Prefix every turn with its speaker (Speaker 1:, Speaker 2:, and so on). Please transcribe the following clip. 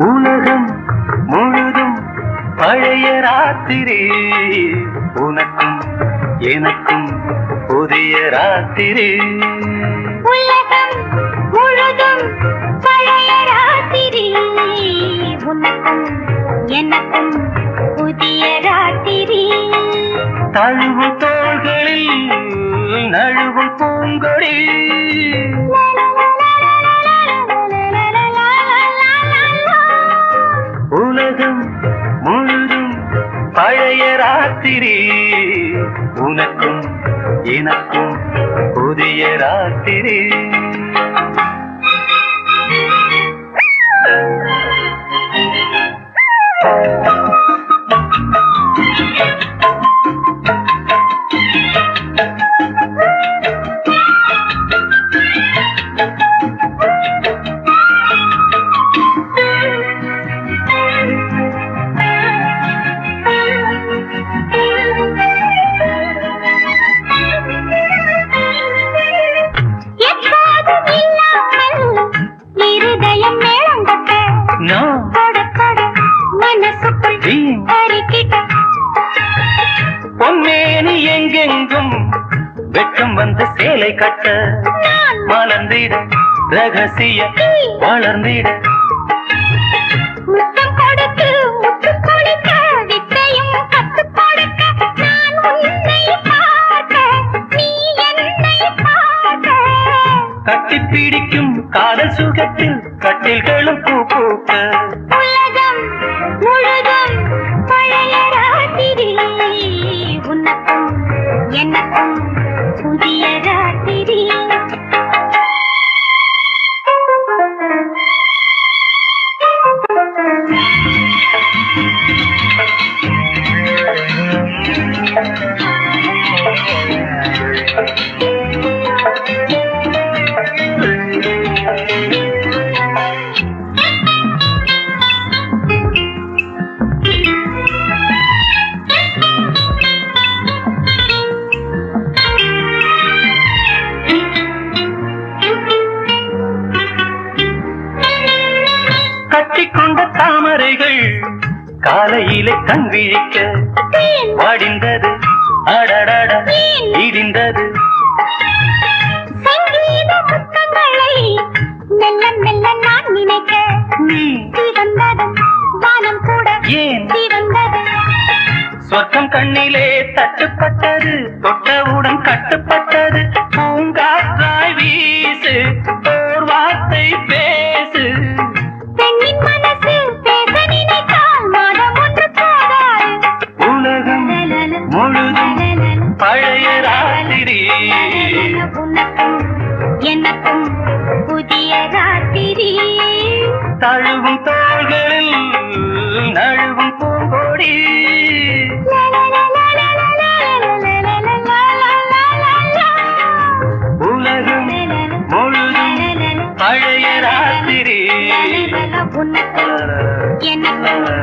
Speaker 1: உலகம் முழுதும் பழைய ராத்திரி, உனக்கும் எனக்கும் புதிய ராத்திரி.
Speaker 2: உலகம் முழுதும் பழைய ராத்திரி, உனக்கும் எனக்கும் புதிய ராத்திரி.
Speaker 1: தழுவும் தோள்களில் நழுவும் பூங்கொடி, உலகம் முழுதும் பழைய ராத்திரி, உனக்கும் எனக்கும் புதிய ராத்திரி. பொன்னேனி எங்கெங்கும் வெட்கம் வந்து சேலை கட்ட, மலர்ந்திட ரகசிய வளர்ந்திட,
Speaker 2: முத்தம் கொடுத்து முத்து கொடுக்க வித்தையும் கத்து கொடுக்க, நான் உன்னை பார்க்க நீ என்னை பார்க்க,
Speaker 1: கட்டி பிடிக்கும் காதல் சுகத்தில் கட்டில்களும் பூ பூக்க.
Speaker 2: உலகம் முழுதும் பழைய ராத்திரி, உனக்கும் எனக்கும் புதிய ராத்திரி.
Speaker 1: கட்டிக்கொண்ட தாமரைகள் காலையிலே கண் விழிக்க, வாடிந்தது அடடட இடிந்தது,
Speaker 2: சங்கீத முத்தங்களை மெல்ல மெல்ல நான் நினைக்க,
Speaker 1: நீ
Speaker 2: சிவந்ததும் வானம் கூட
Speaker 1: ஏன்
Speaker 2: சிவந்தது,
Speaker 1: சொர்க்கம் கண்ணிலே தட்டுப்பட்டது, தொட்டவுடன் கட்டுப்பட்டது, பூங்காற்றாய் வீசு ஓர் வார்த்தை பேசு.
Speaker 2: பெண்ணின் மனசு பேச நினைத்தால் மாதம் ஒன்று போதாது.
Speaker 1: உலகம் முழுதும் பழைய ராத்திரி,
Speaker 2: உனக்கும் எனக்கும் புதிய ராத்திரி.
Speaker 1: தழுவும் தோள்களில் நழுவும் பூங்கொடி, உலகம் முழுதும் பழைய ராத்திரி,
Speaker 2: உனக்கும் எனக்கும்